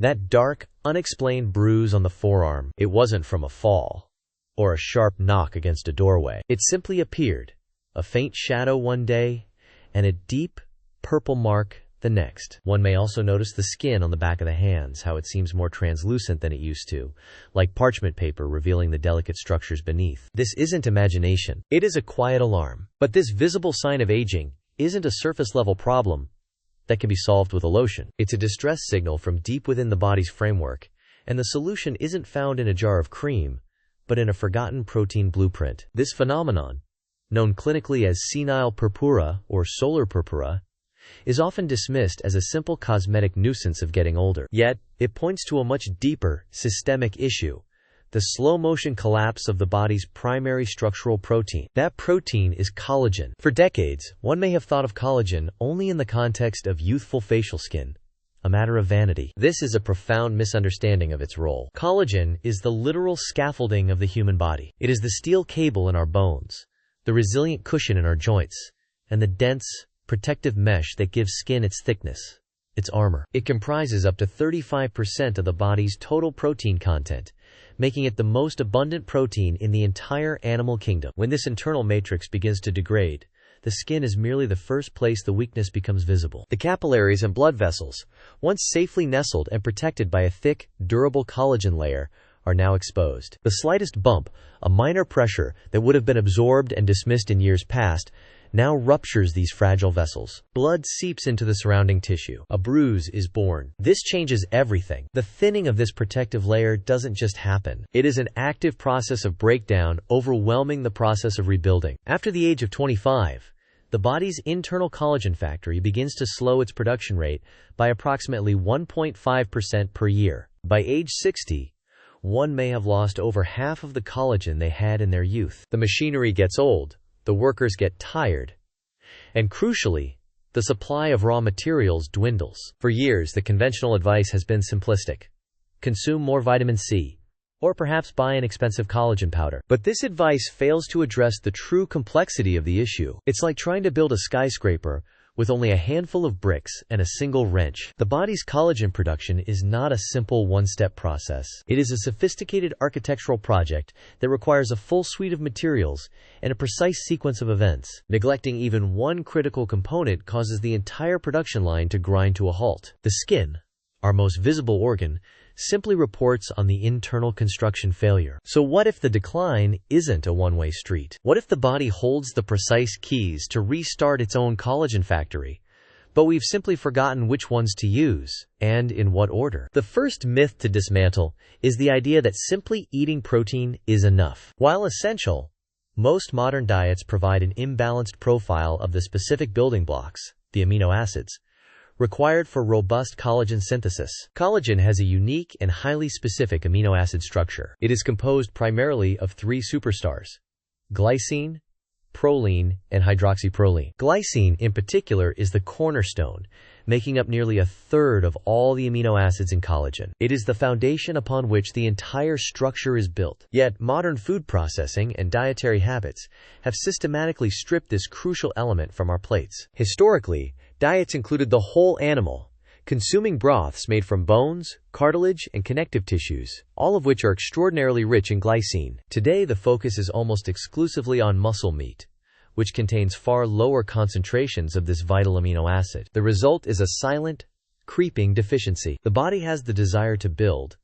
That dark, unexplained bruise on the forearm, it wasn't from a fall or a sharp knock against a doorway. It simply appeared, a faint shadow one day and a deep, purple mark the next. One may also notice the skin on the back of the hands, how it seems more translucent than it used to, like parchment paper revealing the delicate structures beneath. This isn't imagination. It is a quiet alarm. But this visible sign of aging isn't a surface-level problem that can be solved with a lotion. It's a distress signal from deep within the body's framework, and the solution isn't found in a jar of cream, but in a forgotten protein blueprint. This phenomenon, known clinically as senile purpura or solar purpura, is often dismissed as a simple cosmetic nuisance of getting older. Yet, it points to a much deeper, systemic issue: the slow-motion collapse of the body's primary structural protein. That protein is collagen. For decades, one may have thought of collagen only in the context of youthful facial skin, a matter of vanity. This is a profound misunderstanding of its role. Collagen is the literal scaffolding of the human body. It is the steel cable in our bones, the resilient cushion in our joints, and the dense, protective mesh that gives skin its thickness, its armor. It comprises up to 35% of the body's total protein content, making it the most abundant protein in the entire animal kingdom. When this internal matrix begins to degrade, the skin is merely the first place the weakness becomes visible. The capillaries and blood vessels, once safely nestled and protected by a thick, durable collagen layer, are now exposed. The slightest bump, a minor pressure that would have been absorbed and dismissed in years past, now ruptures these fragile vessels. Blood seeps into the surrounding tissue. A bruise is born. This changes everything. The thinning of this protective layer doesn't just happen. It is an active process of breakdown, overwhelming the process of rebuilding. After the age of 25, the body's internal collagen factory begins to slow its production rate by approximately 1.5% per year. By age 60, one may have lost over half of the collagen they had in their youth. The machinery gets old, the workers get tired, and crucially, the supply of raw materials dwindles. For years, the conventional advice has been simplistic: consume more vitamin C, or perhaps buy an expensive collagen powder. But this advice fails to address the true complexity of the issue. It's like trying to build a skyscraper with only a handful of bricks and a single wrench. The body's collagen production is not a simple one-step process. It is a sophisticated architectural project that requires a full suite of materials and a precise sequence of events. Neglecting even one critical component causes the entire production line to grind to a halt. The skin, our most visible organ, simply reports on the internal construction failure. So what if the decline isn't a one-way street? What if the body holds the precise keys to restart its own collagen factory, but we've simply forgotten which ones to use, and in what order? The first myth to dismantle is the idea that simply eating protein is enough. While essential, most modern diets provide an imbalanced profile of the specific building blocks, the amino acids, required for robust collagen synthesis. Collagen has a unique and highly specific amino acid structure. It is composed primarily of three superstars: glycine, proline, and hydroxyproline. Glycine, in particular, is the cornerstone, making up nearly a third of all the amino acids in collagen. It is the foundation upon which the entire structure is built. Yet, modern food processing and dietary habits have systematically stripped this crucial element from our plates. Historically, diets included the whole animal, consuming broths made from bones, cartilage, and connective tissues, all of which are extraordinarily rich in glycine. Today, the focus is almost exclusively on muscle meat, which contains far lower concentrations of this vital amino acid. The result is a silent, creeping deficiency. The body has the desire to build,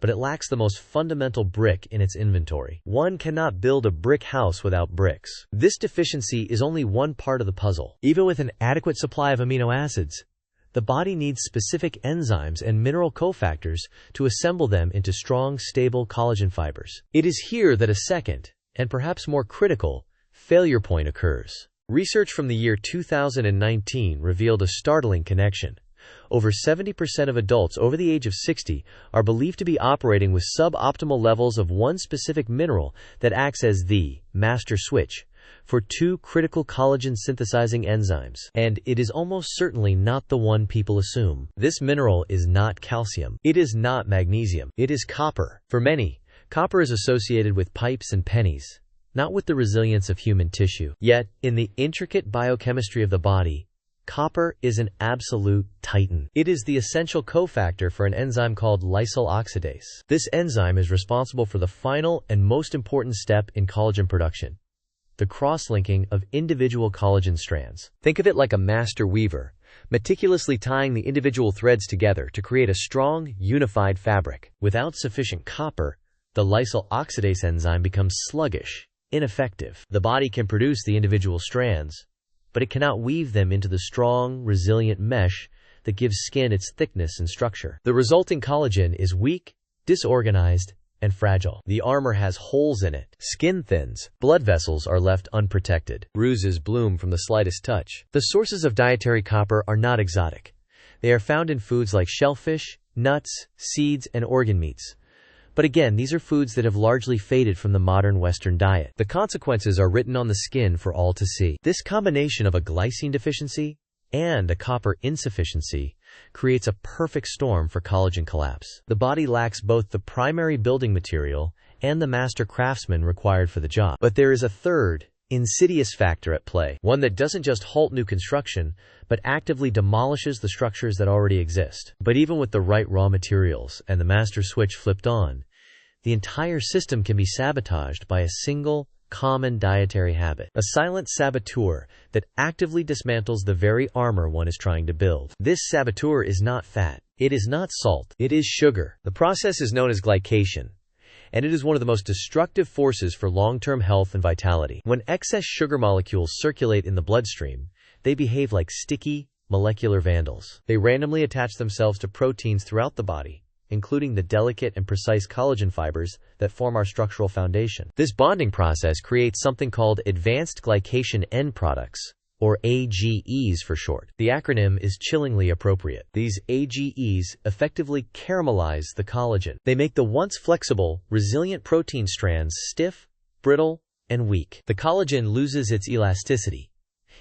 but it lacks the most fundamental brick in its inventory. One cannot build a brick house without bricks. This deficiency is only one part of the puzzle. Even with an adequate supply of amino acids, the body needs specific enzymes and mineral cofactors to assemble them into strong, stable collagen fibers. It is here that a second, and perhaps more critical, failure point occurs. Research from the year 2019 revealed a startling connection. Over 70% of adults over the age of 60 are believed to be operating with suboptimal levels of one specific mineral that acts as the master switch for two critical collagen synthesizing enzymes. And it is almost certainly not the one people assume. This mineral is not calcium. It is not magnesium. It is copper. For many, copper is associated with pipes and pennies, not with the resilience of human tissue. Yet, in the intricate biochemistry of the body, Copper is an absolute titan. It is the essential cofactor for an enzyme called lysyl oxidase. This enzyme is responsible for the final and most important step in collagen production, the cross-linking of individual collagen strands. Think of it like a master weaver, meticulously tying the individual threads together to create a strong, unified fabric. Without sufficient copper, the lysyl oxidase enzyme becomes sluggish, ineffective. The body can produce the individual strands, but it cannot weave them into the strong, resilient mesh that gives skin its thickness and structure. The resulting collagen is weak, disorganized, and fragile. The armor has holes in it. Skin thins. Blood vessels are left unprotected. Bruises bloom from the slightest touch. The sources of dietary copper are not exotic. They are found in foods like shellfish, nuts, seeds, and organ meats. But again, these are foods that have largely faded from the modern Western diet. The consequences are written on the skin for all to see. This combination of a glycine deficiency and a copper insufficiency creates a perfect storm for collagen collapse. The body lacks both the primary building material and the master craftsman required for the job. But there is a third, insidious factor at play, one that doesn't just halt new construction, but actively demolishes the structures that already exist. But even with the right raw materials and the master switch flipped on, the entire system can be sabotaged by a single, common dietary habit, a silent saboteur that actively dismantles the very armor one is trying to build. This saboteur is not fat. It is not salt. It is sugar. The process is known as glycation, and it is one of the most destructive forces for long-term health and vitality. When excess sugar molecules circulate in the bloodstream, they behave like sticky, molecular vandals. They randomly attach themselves to proteins throughout the body, including the delicate and precise collagen fibers that form our structural foundation. This bonding process creates something called advanced glycation end products, or AGEs for short. The acronym is chillingly appropriate. These AGEs effectively caramelize the collagen. They make the once flexible, resilient protein strands stiff, brittle, and weak. The collagen loses its elasticity,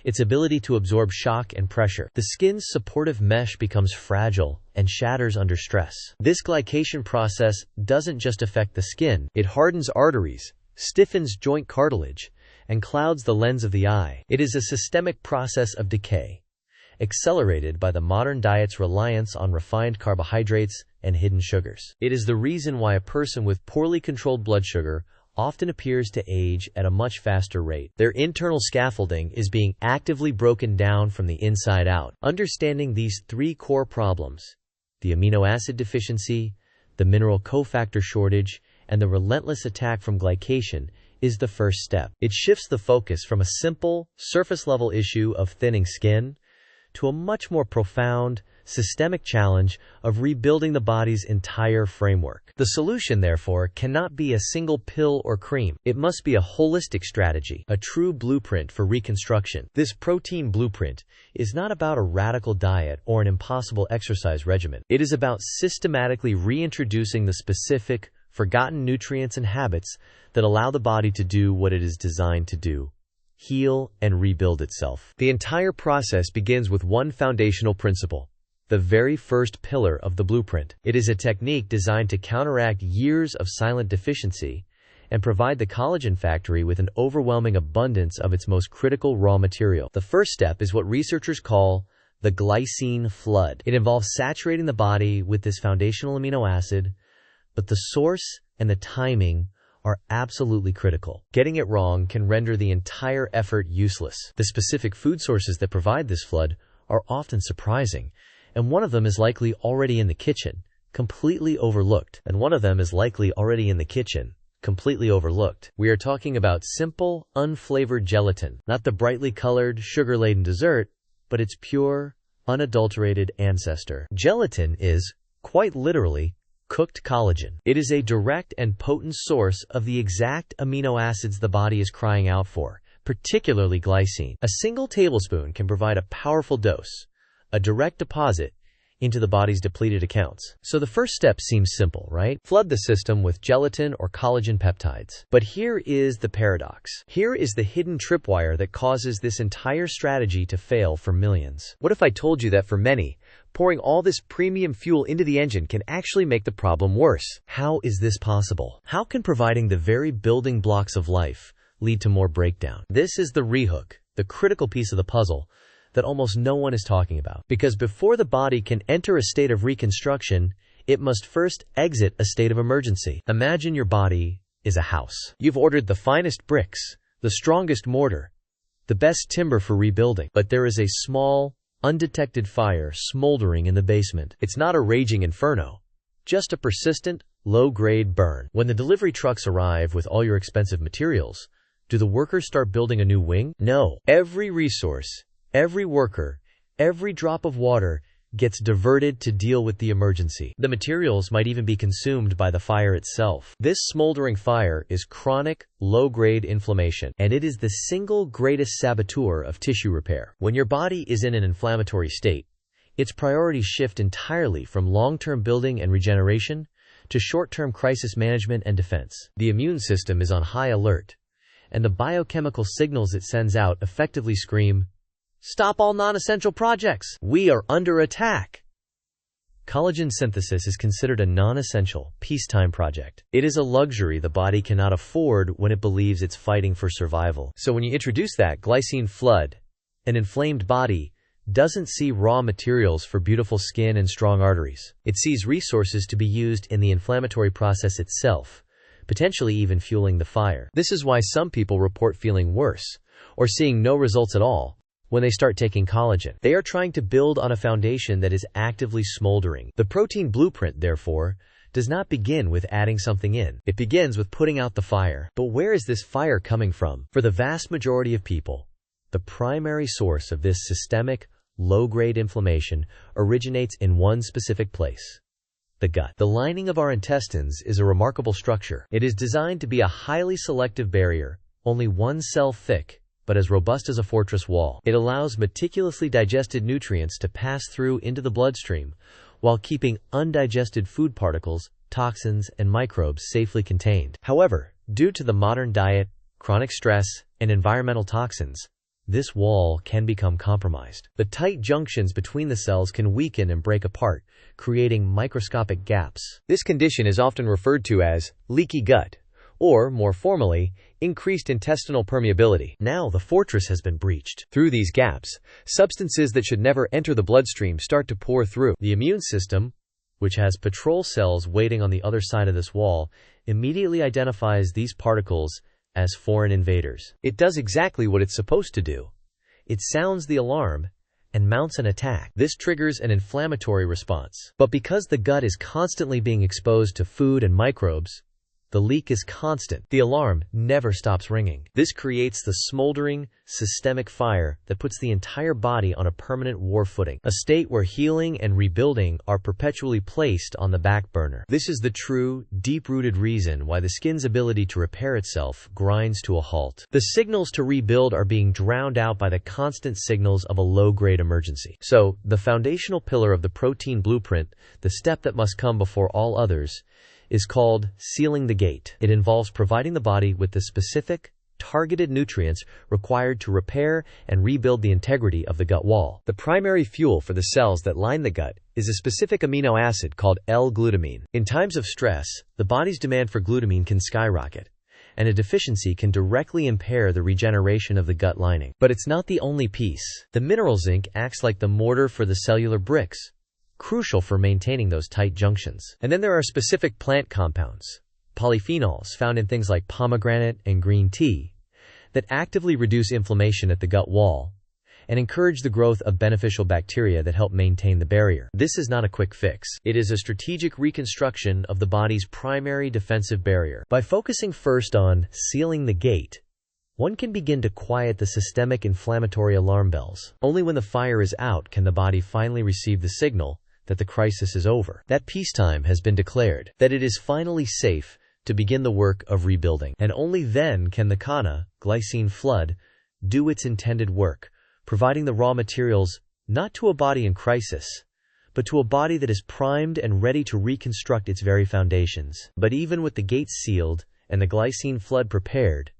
its ability to absorb shock and pressure. The skin's supportive mesh becomes fragile and shatters under stress. This glycation process doesn't just affect the skin. It hardens arteries, stiffens joint cartilage, and clouds the lens of the eye. It is a systemic process of decay, accelerated by the modern diet's reliance on refined carbohydrates and hidden sugars. It is the reason why a person with poorly controlled blood sugar often appears to age at a much faster rate. Their internal scaffolding is being actively broken down from the inside out. Understanding these three core problems, the amino acid deficiency, the mineral cofactor shortage, and the relentless attack from glycation, is the first step. It shifts the focus from a simple, surface-level issue of thinning skin to a much more profound, systemic challenge of rebuilding the body's entire framework. The solution, therefore, cannot be a single pill or cream. It must be a holistic strategy, a true blueprint for reconstruction. This protein blueprint is not about a radical diet or an impossible exercise regimen. It is about systematically reintroducing the specific, forgotten nutrients and habits that allow the body to do what it is designed to do: heal and rebuild itself. The entire process begins with one foundational principle, the very first pillar of the blueprint. It is a technique designed to counteract years of silent deficiency and provide the collagen factory with an overwhelming abundance of its most critical raw material. The first step is what researchers call the glycine flood. It involves saturating the body with this foundational amino acid, but the source and the timing are absolutely critical. Getting it wrong can render the entire effort useless. The specific food sources that provide this flood are often surprising, and one of them is likely already in the kitchen, completely overlooked. We are talking about simple, unflavored gelatin, not the brightly colored, sugar-laden dessert, but its pure, unadulterated ancestor. Gelatin is, quite literally, cooked collagen. It is a direct and potent source of the exact amino acids the body is crying out for, particularly glycine. A single tablespoon can provide a powerful dose, a direct deposit into the body's depleted accounts. So the first step seems simple, right? Flood the system with gelatin or collagen peptides. But here is the paradox. Here is the hidden tripwire that causes this entire strategy to fail for millions. What if I told you that for many, pouring all this premium fuel into the engine can actually make the problem worse? How is this possible? How can providing the very building blocks of life lead to more breakdown? This is the rehook, the critical piece of the puzzle that almost no one is talking about. Because before the body can enter a state of reconstruction, it must first exit a state of emergency. Imagine your body is a house. You've ordered the finest bricks, the strongest mortar, the best timber for rebuilding. But there is a small, undetected fire smoldering in the basement. It's not a raging inferno, just a persistent, low-grade burn. When the delivery trucks arrive with all your expensive materials, do the workers start building a new wing? No. Every resource, every worker, every drop of water gets diverted to deal with the emergency. The materials might even be consumed by the fire itself. This smoldering fire is chronic, low-grade inflammation, and it is the single greatest saboteur of tissue repair. When your body is in an inflammatory state, its priorities shift entirely from long-term building and regeneration to short-term crisis management and defense. The immune system is on high alert, and the biochemical signals it sends out effectively scream, "Stop all non-essential projects! We are under attack!" Collagen synthesis is considered a non-essential, peacetime project. It is a luxury the body cannot afford when it believes it's fighting for survival. So when you introduce that glycine flood, an inflamed body doesn't see raw materials for beautiful skin and strong arteries. It sees resources to be used in the inflammatory process itself, potentially even fueling the fire. This is why some people report feeling worse, or seeing no results at all, when they start taking collagen. They are trying to build on a foundation that is actively smoldering. The protein blueprint, therefore, does not begin with adding something in. It begins with putting out the fire. But where is this fire coming from? For the vast majority of people, the primary source of this systemic, low-grade inflammation originates in one specific place: the gut. The lining of our intestines is a remarkable structure. It is designed to be a highly selective barrier, only one cell thick, but as robust as a fortress wall. It allows meticulously digested nutrients to pass through into the bloodstream, while keeping undigested food particles, toxins, and microbes safely contained. However, due to the modern diet, chronic stress, and environmental toxins, this wall can become compromised. The tight junctions between the cells can weaken and break apart, creating microscopic gaps. This condition is often referred to as leaky gut, or, more formally, increased intestinal permeability. Now the fortress has been breached. Through these gaps, substances that should never enter the bloodstream start to pour through. The immune system, which has patrol cells waiting on the other side of this wall, immediately identifies these particles as foreign invaders. It does exactly what it's supposed to do. It sounds the alarm and mounts an attack. This triggers an inflammatory response. But because the gut is constantly being exposed to food and microbes, the leak is constant. The alarm never stops ringing. This creates the smoldering, systemic fire that puts the entire body on a permanent war footing, a state where healing and rebuilding are perpetually placed on the back burner. This is the true, deep-rooted reason why the skin's ability to repair itself grinds to a halt. The signals to rebuild are being drowned out by the constant signals of a low-grade emergency. So, the foundational pillar of the protein blueprint, the step that must come before all others, is called sealing the gate. It involves providing the body with the specific, targeted nutrients required to repair and rebuild the integrity of the gut wall. The primary fuel for the cells that line the gut is a specific amino acid called L-glutamine. In times of stress, the body's demand for glutamine can skyrocket, and a deficiency can directly impair the regeneration of the gut lining. But it's not the only piece. The mineral zinc acts like the mortar for the cellular bricks, crucial for maintaining those tight junctions. And then there are specific plant compounds, polyphenols found in things like pomegranate and green tea, that actively reduce inflammation at the gut wall and encourage the growth of beneficial bacteria that help maintain the barrier. This is not a quick fix. It is a strategic reconstruction of the body's primary defensive barrier. By focusing first on sealing the gate, one can begin to quiet the systemic inflammatory alarm bells. Only when the fire is out can the body finally receive the signal that the crisis is over, that peacetime has been declared, that it is finally safe to begin the work of rebuilding. And only then can the glycine flood do its intended work, providing the raw materials not to a body in crisis, but to a body that is primed and ready to reconstruct its very foundations. But even with the gates sealed and the glycine flood prepared,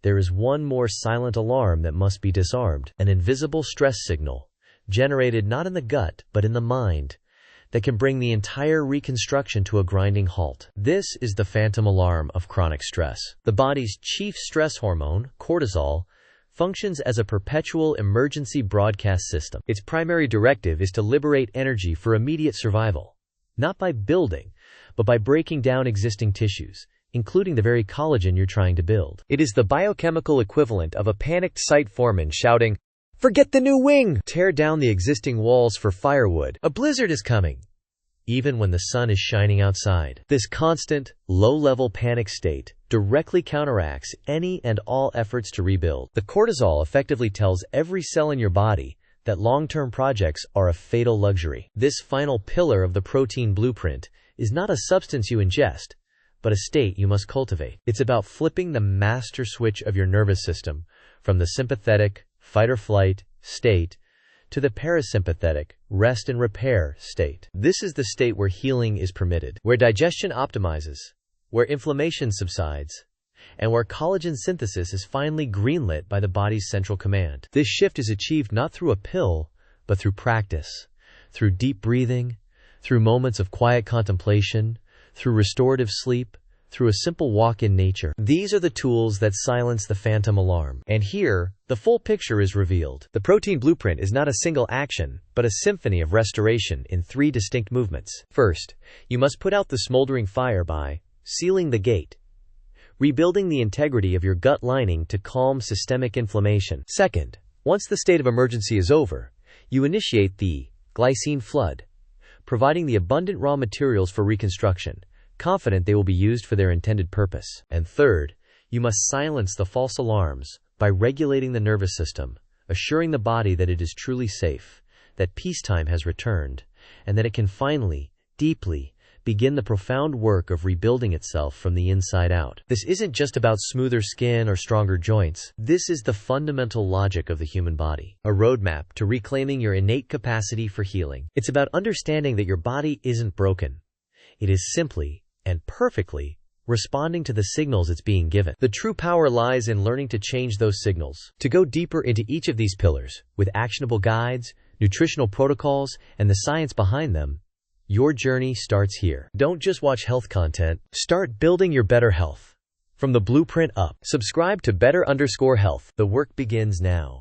there is one more silent alarm that must be disarmed, an invisible stress signal, generated not in the gut but in the mind, that can bring the entire reconstruction to a grinding halt. This is the phantom alarm of chronic stress. The body's chief stress hormone, cortisol, functions as a perpetual emergency broadcast system. Its primary directive is to liberate energy for immediate survival, not by building, but by breaking down existing tissues, including the very collagen you're trying to build. It is the biochemical equivalent of a panicked site foreman shouting, "Forget the new wing! Tear down the existing walls for firewood. A blizzard is coming!" Even when the sun is shining outside. This constant, low-level panic state directly counteracts any and all efforts to rebuild. The cortisol effectively tells every cell in your body that long-term projects are a fatal luxury. This final pillar of the protein blueprint is not a substance you ingest, but a state you must cultivate. It's about flipping the master switch of your nervous system from the sympathetic, fight-or-flight state to the parasympathetic, rest and repair state. This is the state where healing is permitted, where digestion optimizes, where inflammation subsides, and where collagen synthesis is finally greenlit by the body's central command. This shift is achieved not through a pill, but through practice, through deep breathing, through moments of quiet contemplation, through restorative sleep, through a simple walk in nature. These are the tools that silence the phantom alarm. And here, the full picture is revealed. The protein blueprint is not a single action, but a symphony of restoration in 3 distinct movements. First, you must put out the smoldering fire by sealing the gate, rebuilding the integrity of your gut lining to calm systemic inflammation. Second, once the state of emergency is over, you initiate the glycine flood, providing the abundant raw materials for reconstruction, confident they will be used for their intended purpose. And third, you must silence the false alarms by regulating the nervous system, assuring the body that it is truly safe, that peacetime has returned, and that it can finally, deeply, begin the profound work of rebuilding itself from the inside out. This isn't just about smoother skin or stronger joints. This is the fundamental logic of the human body, a roadmap to reclaiming your innate capacity for healing. It's about understanding that your body isn't broken. It is simply and perfectly responding to the signals it's being given. The true power lies in learning to change those signals. To go deeper into each of these pillars, with actionable guides, nutritional protocols, and the science behind them, your journey starts here. Don't just watch health content. Start building your better health. From the blueprint up. Subscribe to Better_Health. The work begins now.